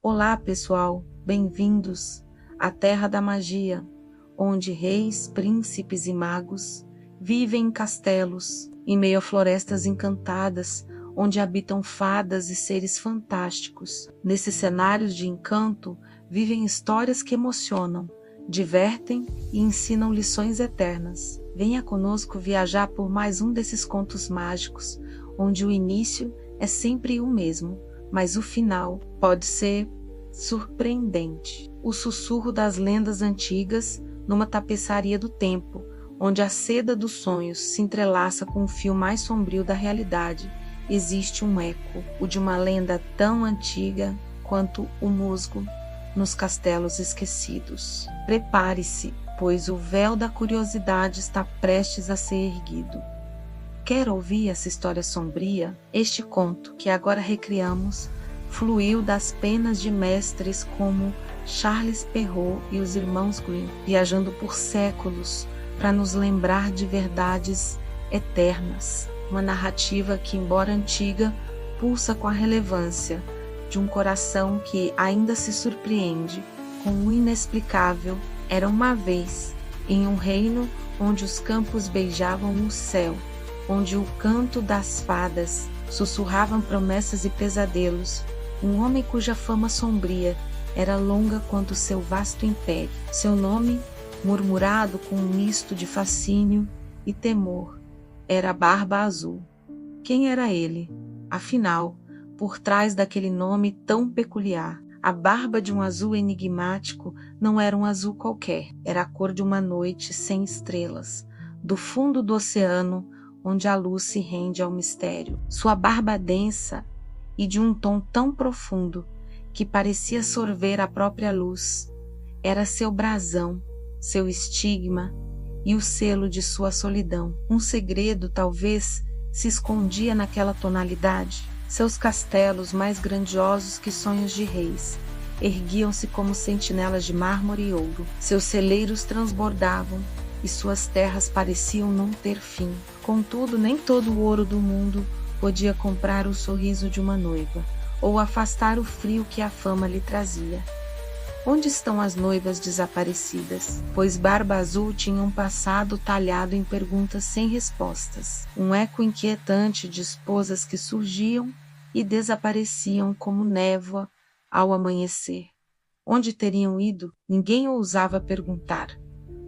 Olá, pessoal, bem-vindos à Terra da Magia, onde reis, príncipes e magos vivem em castelos, em meio a florestas encantadas, onde habitam fadas e seres fantásticos. Nesses cenários de encanto, vivem histórias que emocionam, divertem e ensinam lições eternas. Venha conosco viajar por mais um desses contos mágicos, onde o início é sempre o mesmo, mas o final pode ser surpreendente. O sussurro das lendas antigas numa tapeçaria do tempo, onde a seda dos sonhos se entrelaça com o fio mais sombrio da realidade. Existe um eco, o de uma lenda tão antiga quanto o musgo nos castelos esquecidos. Prepare-se, pois o véu da curiosidade está prestes a ser erguido. Quer ouvir essa história sombria? Este conto, que agora recriamos, fluiu das penas de mestres como Charles Perrault e os irmãos Grimm, viajando por séculos para nos lembrar de verdades eternas. Uma narrativa que, embora antiga, pulsa com a relevância de um coração que ainda se surpreende com o inexplicável. Era uma vez, em um reino onde os campos beijavam o céu, onde o canto das fadas sussurravam promessas e pesadelos, um homem cuja fama sombria era longa quanto seu vasto império. Seu nome, murmurado com um misto de fascínio e temor, era Barba Azul. Quem era ele? Afinal, por trás daquele nome tão peculiar, a barba de um azul enigmático não era um azul qualquer, era a cor de uma noite sem estrelas, do fundo do oceano, onde a luz se rende ao mistério. Sua barba densa e de um tom tão profundo que parecia sorver a própria luz, era seu brasão, seu estigma e o selo de sua solidão. Um segredo talvez se escondia naquela tonalidade. Seus castelos, mais grandiosos que sonhos de reis, erguiam-se como sentinelas de mármore e ouro. Seus celeiros transbordavam e suas terras pareciam não ter fim. Contudo, nem todo o ouro do mundo podia comprar o sorriso de uma noiva, ou afastar o frio que a fama lhe trazia. Onde estão as noivas desaparecidas? Pois Barba Azul tinha um passado talhado em perguntas sem respostas, um eco inquietante de esposas que surgiam e desapareciam como névoa ao amanhecer. Onde teriam ido? Ninguém ousava perguntar,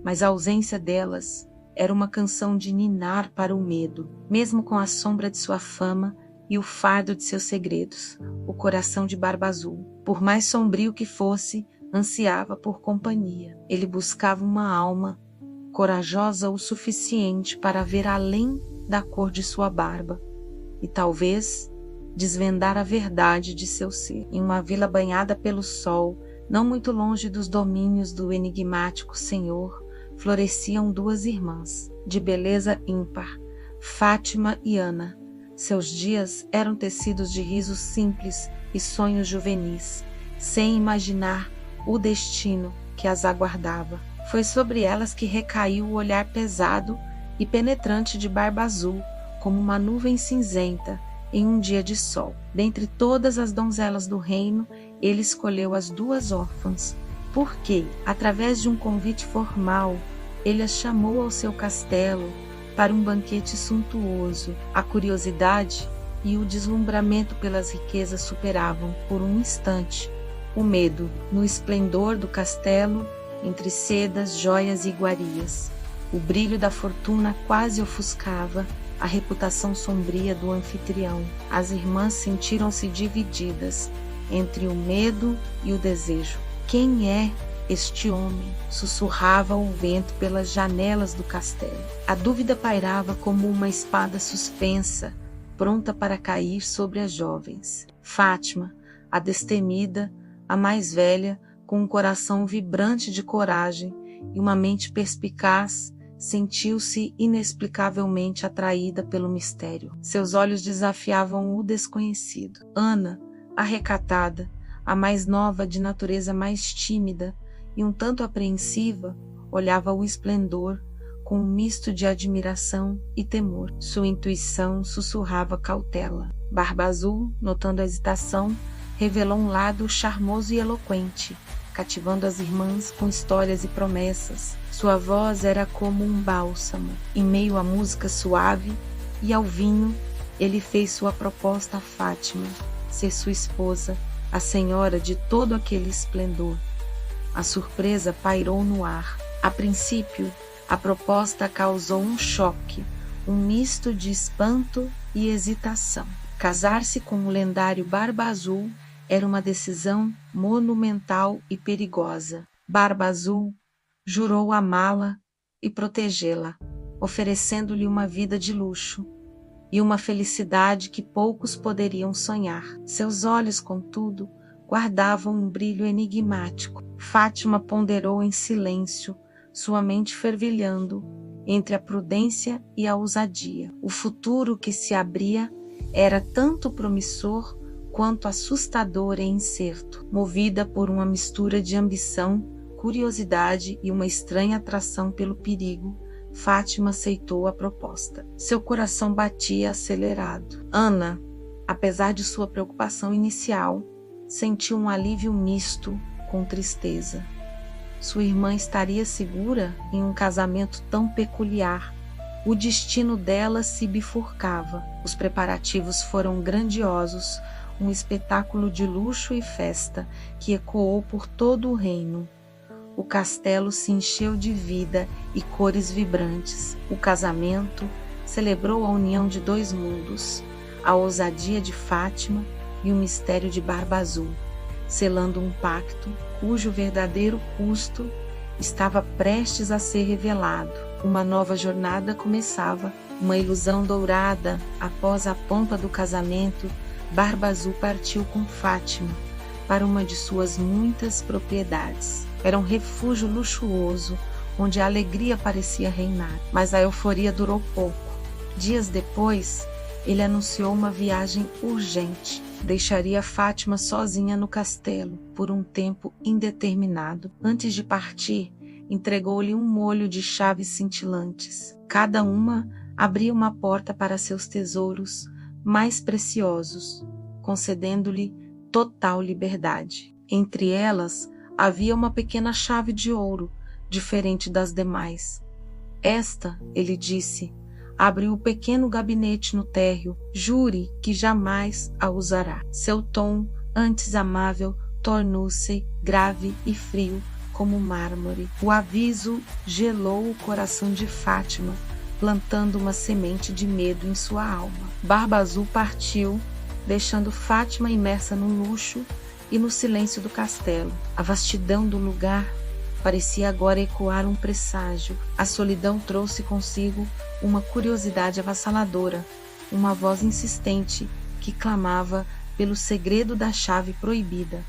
mas a ausência delas era uma canção de ninar para o medo. Mesmo com a sombra de sua fama e o fardo de seus segredos, o coração de Barba Azul, por mais sombrio que fosse, ansiava por companhia. Ele buscava uma alma corajosa o suficiente para ver além da cor de sua barba e talvez desvendar a verdade de seu ser. Em uma vila banhada pelo sol, não muito longe dos domínios do enigmático senhor, floresciam duas irmãs, de beleza ímpar, Fátima e Ana. Seus dias eram tecidos de risos simples e sonhos juvenis, sem imaginar o destino que as aguardava. Foi sobre elas que recaiu o olhar pesado e penetrante de Barba Azul, como uma nuvem cinzenta em um dia de sol. Dentre todas as donzelas do reino, ele escolheu as duas órfãs, porque, através de um convite formal, ele as chamou ao seu castelo para um banquete suntuoso. A curiosidade e o deslumbramento pelas riquezas superavam, por um instante, o medo. No esplendor do castelo, entre sedas, joias e iguarias, o brilho da fortuna quase ofuscava a reputação sombria do anfitrião. As irmãs sentiram-se divididas entre o medo e o desejo. Quem é este homem? Sussurrava o vento pelas janelas do castelo. A dúvida pairava como uma espada suspensa, pronta para cair sobre as jovens. Fátima, a destemida, a mais velha, com um coração vibrante de coragem e uma mente perspicaz, sentiu-se inexplicavelmente atraída pelo mistério. Seus olhos desafiavam o desconhecido. Ana, a recatada, a mais nova, de natureza mais tímida e um tanto apreensiva, olhava o esplendor com um misto de admiração e temor. Sua intuição sussurrava cautela. Barba Azul, notando a hesitação, revelou um lado charmoso e eloquente, cativando as irmãs com histórias e promessas. Sua voz era como um bálsamo. Em meio à música suave e ao vinho, ele fez sua proposta a Fátima, ser sua esposa, a senhora de todo aquele esplendor. A surpresa pairou no ar. A princípio, a proposta causou um choque, um misto de espanto e hesitação. Casar-se com o lendário Barba Azul era uma decisão monumental e perigosa. Barba Azul jurou amá-la e protegê-la, oferecendo-lhe uma vida de luxo e uma felicidade que poucos poderiam sonhar. Seus olhos, contudo, guardavam um brilho enigmático. Fátima ponderou em silêncio, sua mente fervilhando entre a prudência e a ousadia. O futuro que se abria era tanto promissor quanto assustador e incerto. Movida por uma mistura de ambição, curiosidade e uma estranha atração pelo perigo, Fátima aceitou a proposta. Seu coração batia acelerado. Ana, apesar de sua preocupação inicial, sentiu um alívio misto com tristeza. Sua irmã estaria segura em um casamento tão peculiar. O destino dela se bifurcava. Os preparativos foram grandiosos, um espetáculo de luxo e festa que ecoou por todo o reino. O castelo se encheu de vida e cores vibrantes. O casamento celebrou a união de dois mundos, a ousadia de Fátima e o mistério de Barba Azul, selando um pacto cujo verdadeiro custo estava prestes a ser revelado. Uma nova jornada começava, uma ilusão dourada. Após a pompa do casamento, Barba Azul partiu com Fátima para uma de suas muitas propriedades. Era um refúgio luxuoso, onde a alegria parecia reinar, mas a euforia durou pouco. Dias depois, ele anunciou uma viagem urgente. Deixaria Fátima sozinha no castelo por um tempo indeterminado. Antes de partir, entregou-lhe um molho de chaves cintilantes. Cada uma abria uma porta para seus tesouros mais preciosos, concedendo-lhe total liberdade. Entre elas, havia uma pequena chave de ouro, diferente das demais. Esta, ele disse, abre o pequeno gabinete no térreo. Jure que jamais a usará. Seu tom, antes amável, tornou-se grave e frio como mármore. O aviso gelou o coração de Fátima, plantando uma semente de medo em sua alma. Barba Azul partiu, deixando Fátima imersa no luxo e no silêncio do castelo. A vastidão do lugar parecia agora ecoar um presságio. A solidão trouxe consigo uma curiosidade avassaladora, uma voz insistente que clamava pelo segredo da chave proibida.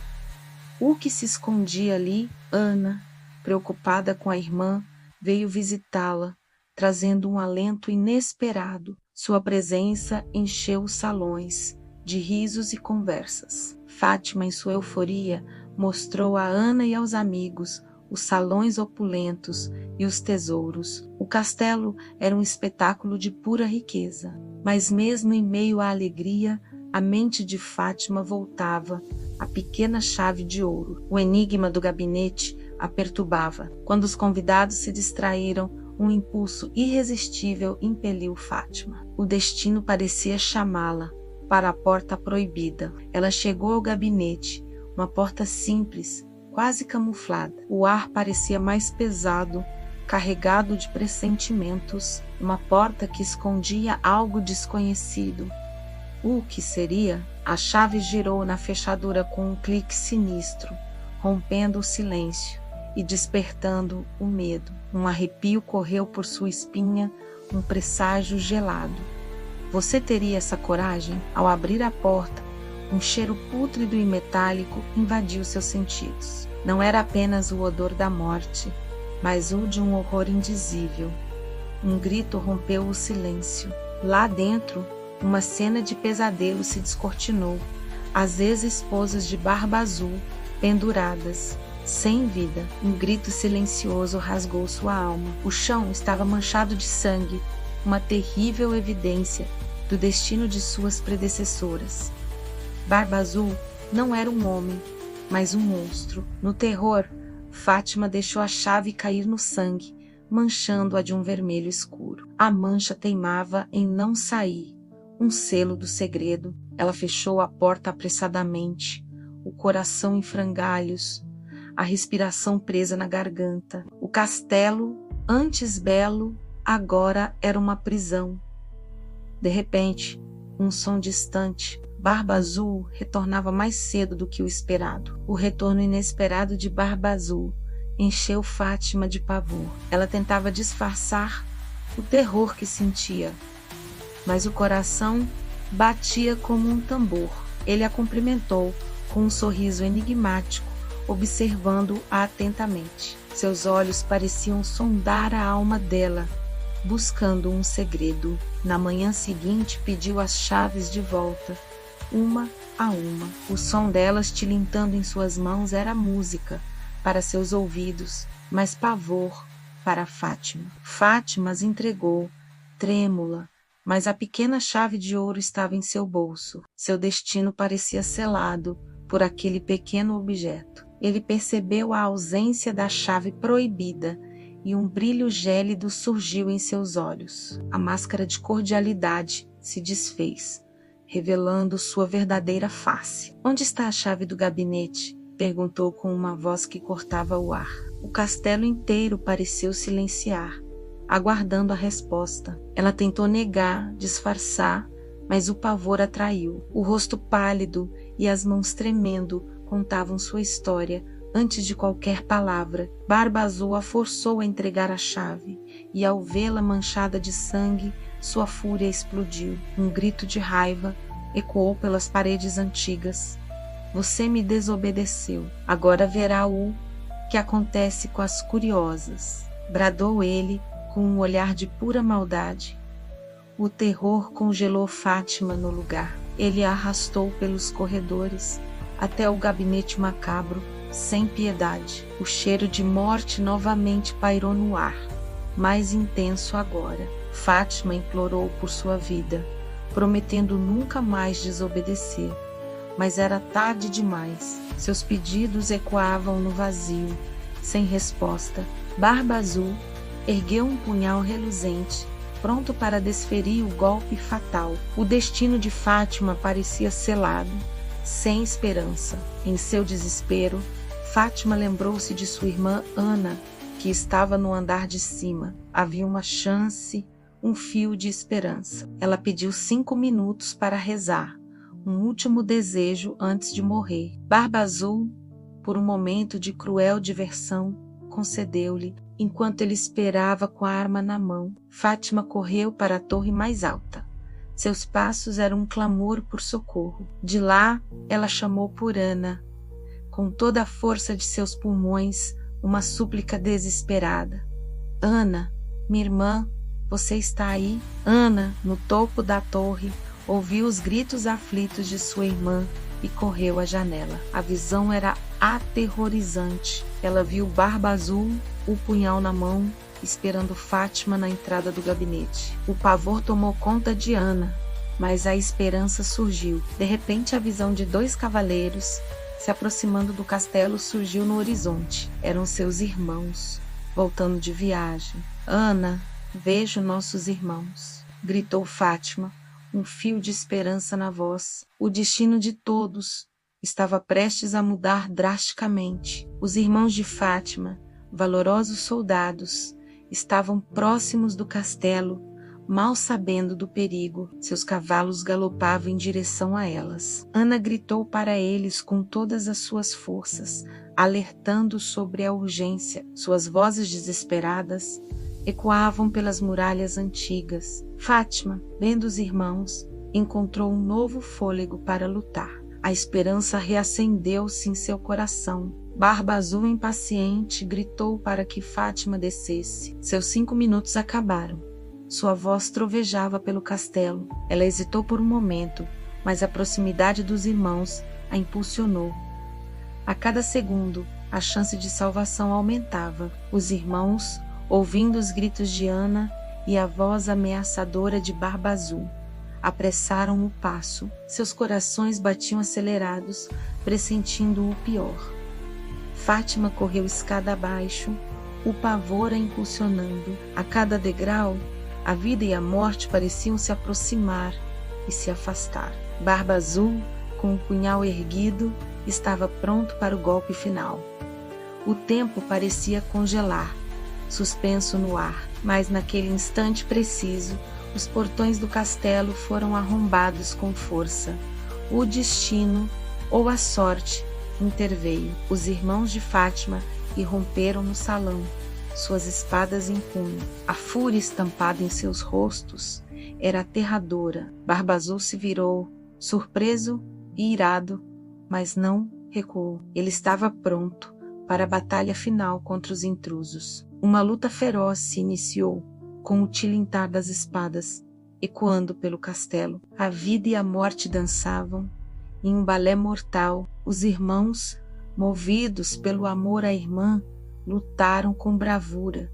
O que se escondia ali? Ana, preocupada com a irmã, veio visitá-la, trazendo um alento inesperado. Sua presença encheu os salões de risos e conversas. Fátima, em sua euforia, mostrou a Ana e aos amigos os salões opulentos e os tesouros. O castelo era um espetáculo de pura riqueza, mas mesmo em meio à alegria, a mente de Fátima voltava à pequena chave de ouro. O enigma do gabinete a perturbava. Quando os convidados se distraíram, um impulso irresistível impeliu Fátima. O destino parecia chamá-la para a porta proibida. Ela chegou ao gabinete, uma porta simples, quase camuflada. O ar parecia mais pesado, carregado de pressentimentos, uma porta que escondia algo desconhecido. O que seria? A chave girou na fechadura com um clique sinistro, rompendo o silêncio e despertando o medo. Um arrepio correu por sua espinha, um presságio gelado. Você teria essa coragem? Ao abrir a porta, um cheiro pútrido e metálico invadiu seus sentidos. Não era apenas o odor da morte, mas o de um horror indizível. Um grito rompeu o silêncio. Lá dentro, uma cena de pesadelo se descortinou. As ex-esposas de Barba Azul, penduradas, sem vida. Um grito silencioso rasgou sua alma. O chão estava manchado de sangue, uma terrível evidência do destino de suas predecessoras. Barba Azul não era um homem, mas um monstro. No terror, Fátima deixou a chave cair no sangue, manchando-a de um vermelho escuro. A mancha teimava em não sair, um selo do segredo. Ela fechou a porta apressadamente, o coração em frangalhos, a respiração presa na garganta. O castelo, antes belo, agora era uma prisão. De repente, um som distante. Barba Azul retornava mais cedo do que o esperado. O retorno inesperado de Barba Azul encheu Fátima de pavor. Ela tentava disfarçar o terror que sentia, mas o coração batia como um tambor. Ele a cumprimentou com um sorriso enigmático, observando-a atentamente. Seus olhos pareciam sondar a alma dela, buscando um segredo. Na manhã seguinte, pediu as chaves de volta, uma a uma. O som delas tilintando em suas mãos era música para seus ouvidos, mas pavor para Fátima. Fátima as entregou, trêmula, mas a pequena chave de ouro estava em seu bolso. Seu destino parecia selado por aquele pequeno objeto. Ele percebeu a ausência da chave proibida e um brilho gélido surgiu em seus olhos. A máscara de cordialidade se desfez, revelando sua verdadeira face. "Onde está a chave do gabinete?" perguntou com uma voz que cortava o ar. O castelo inteiro pareceu silenciar, aguardando a resposta. Ela tentou negar, disfarçar, mas o pavor atraiu. O rosto pálido e as mãos tremendo contavam sua história antes de qualquer palavra. Barba Azul a forçou a entregar a chave, e ao vê-la manchada de sangue, sua fúria explodiu. Um grito de raiva ecoou pelas paredes antigas. "Você me desobedeceu. Agora verá o que acontece com as curiosas", bradou ele com um olhar de pura maldade. O terror congelou Fátima no lugar. Ele a arrastou pelos corredores até o gabinete macabro, sem piedade. O cheiro de morte novamente pairou no ar, mais intenso agora. Fátima implorou por sua vida, prometendo nunca mais desobedecer. Mas era tarde demais. Seus pedidos ecoavam no vazio, sem resposta. Barba Azul ergueu um punhal reluzente, pronto para desferir o golpe fatal. O destino de Fátima parecia selado, sem esperança. Em seu desespero, Fátima lembrou-se de sua irmã Ana, que estava no andar de cima. Havia uma chance, um fio de esperança. Ela pediu 5 minutos para rezar, um último desejo antes de morrer. Barba Azul, por um momento de cruel diversão, concedeu-lhe, enquanto ele esperava com a arma na mão. Fátima correu para a torre mais alta. Seus passos eram um clamor por socorro. De lá, ela chamou por Ana, com toda a força de seus pulmões, uma súplica desesperada. "Ana, minha irmã, você está aí?" Ana, no topo da torre, ouviu os gritos aflitos de sua irmã e correu à janela. A visão era aterrorizante. Ela viu Barba Azul, o punhal na mão, esperando Fátima na entrada do gabinete. O pavor tomou conta de Ana, mas a esperança surgiu. De repente, a visão de 2 cavaleiros se aproximando do castelo surgiu no horizonte. Eram seus irmãos, voltando de viagem. "Ana, vejo nossos irmãos", gritou Fátima, um fio de esperança na voz. O destino de todos estava prestes a mudar drasticamente. Os irmãos de Fátima, valorosos soldados, estavam próximos do castelo, mal sabendo do perigo. Seus cavalos galopavam em direção a elas. Ana gritou para eles com todas as suas forças, alertando sobre a urgência. Suas vozes desesperadas ecoavam pelas muralhas antigas. Fátima, vendo os irmãos, encontrou um novo fôlego para lutar. A esperança reacendeu-se em seu coração. Barba Azul, impaciente, gritou para que Fátima descesse. Seus 5 minutos acabaram. Sua voz trovejava pelo castelo. Ela hesitou por um momento, mas a proximidade dos irmãos a impulsionou. A cada segundo, a chance de salvação aumentava. Os irmãos, ouvindo os gritos de Ana e a voz ameaçadora de Barba Azul, apressaram o passo. Seus corações batiam acelerados, pressentindo o pior. Fátima correu escada abaixo, o pavor a impulsionando. A cada degrau, a vida e a morte pareciam se aproximar e se afastar. Barba Azul, com o punhal erguido, estava pronto para o golpe final. O tempo parecia congelar, suspenso no ar, mas naquele instante preciso, os portões do castelo foram arrombados com força. O destino, ou a sorte, interveio. Os irmãos de Fátima irromperam no salão, suas espadas em punho. A fúria estampada em seus rostos era aterradora. Barba Azul se virou, surpreso e irado, mas não recuou. Ele estava pronto para a batalha final contra os intrusos. Uma luta feroz se iniciou, com o tilintar das espadas, ecoando pelo castelo. A vida e a morte dançavam. Em um balé mortal, os irmãos, movidos pelo amor à irmã, lutaram com bravura.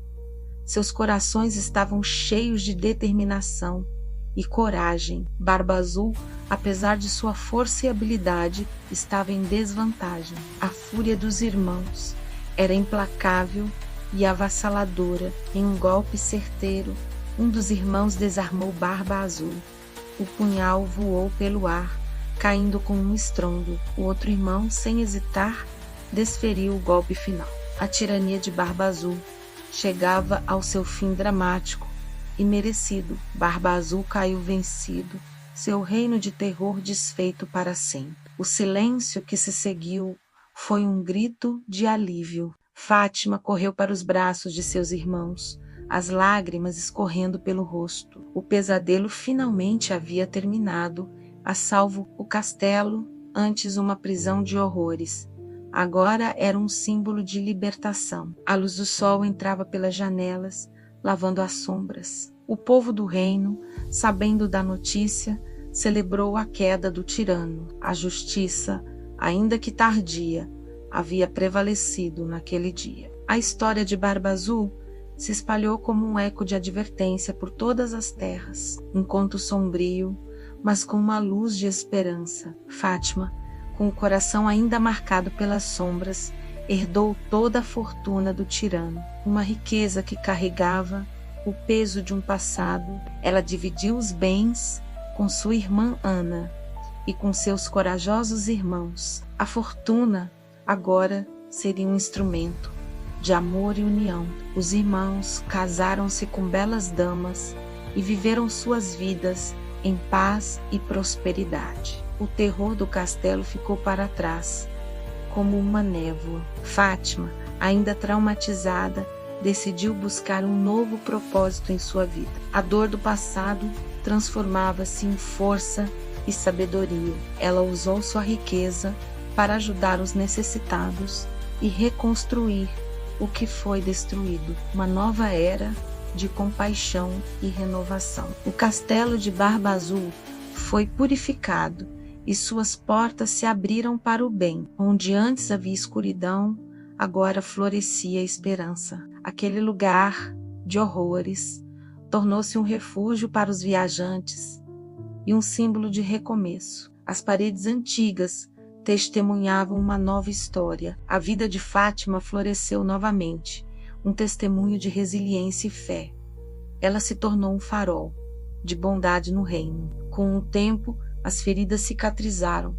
Seus corações estavam cheios de determinação e coragem. Barba Azul, apesar de sua força e habilidade, estava em desvantagem. A fúria dos irmãos era implacável e avassaladora. Em um golpe certeiro, um dos irmãos desarmou Barba Azul. O punhal voou pelo ar, caindo com um estrondo. O outro irmão, sem hesitar, desferiu o golpe final. A tirania de Barba Azul chegava ao seu fim dramático e merecido. Barba Azul caiu vencido, seu reino de terror desfeito para sempre. O silêncio que se seguiu foi um grito de alívio. Fátima correu para os braços de seus irmãos, as lágrimas escorrendo pelo rosto. O pesadelo finalmente havia terminado, a salvo o castelo, antes uma prisão de horrores. Agora era um símbolo de libertação. A luz do sol entrava pelas janelas, lavando as sombras. O povo do reino, sabendo da notícia, celebrou a queda do tirano. A justiça, ainda que tardia, havia prevalecido naquele dia. A história de Barba Azul se espalhou como um eco de advertência por todas as terras, um conto sombrio, mas com uma luz de esperança. Fátima, com o coração ainda marcado pelas sombras, herdou toda a fortuna do tirano, uma riqueza que carregava o peso de um passado. Ela dividiu os bens com sua irmã Ana e com seus corajosos irmãos. A fortuna agora seria um instrumento de amor e união. Os irmãos casaram-se com belas damas e viveram suas vidas em paz e prosperidade. O terror do castelo ficou para trás, como uma névoa. Fátima, ainda traumatizada, decidiu buscar um novo propósito em sua vida. A dor do passado transformava-se em força e sabedoria. Ela usou sua riqueza para ajudar os necessitados e reconstruir o que foi destruído. Uma nova era de compaixão e renovação. O castelo de Barba Azul foi purificado e suas portas se abriram para o bem. Onde antes havia escuridão, agora florescia a esperança. Aquele lugar de horrores tornou-se um refúgio para os viajantes e um símbolo de recomeço. As paredes antigas testemunhavam uma nova história. A vida de Fátima floresceu novamente, um testemunho de resiliência e fé. Ela se tornou um farol de bondade no reino. Com o tempo, as feridas cicatrizaram,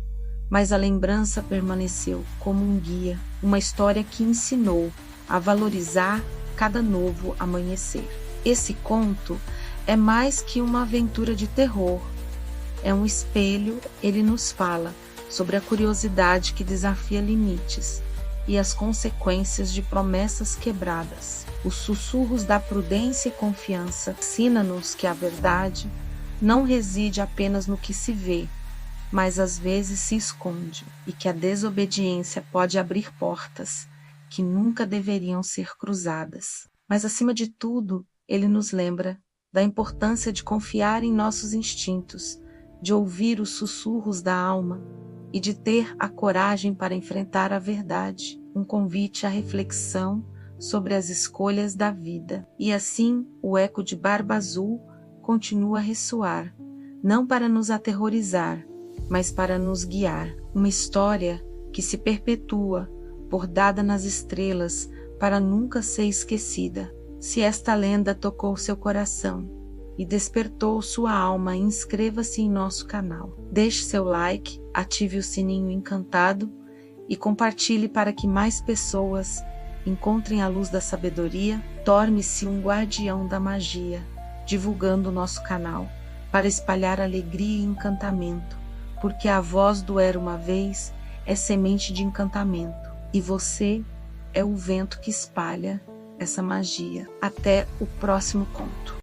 mas a lembrança permaneceu como um guia, uma história que ensinou a valorizar cada novo amanhecer. Esse conto é mais que uma aventura de terror. É um espelho. Ele nos fala sobre a curiosidade que desafia limites e as consequências de promessas quebradas. Os sussurros da prudência e confiança ensina-nos que a verdade não reside apenas no que se vê, mas às vezes se esconde, e que a desobediência pode abrir portas que nunca deveriam ser cruzadas. Mas, acima de tudo, ele nos lembra da importância de confiar em nossos instintos, de ouvir os sussurros da alma e de ter a coragem para enfrentar a verdade, um convite à reflexão sobre as escolhas da vida. E assim, o eco de Barba Azul continua a ressoar, não para nos aterrorizar, mas para nos guiar. Uma história que se perpetua, bordada nas estrelas, para nunca ser esquecida. Se esta lenda tocou seu coração e despertou sua alma, inscreva-se em nosso canal. Deixe seu like, ative o sininho encantado e compartilhe para que mais pessoas encontrem a luz da sabedoria. Torne-se um guardião da magia, divulgando o nosso canal, para espalhar alegria e encantamento, porque a voz do Era Uma Vez é semente de encantamento, e você é o vento que espalha essa magia. Até o próximo conto.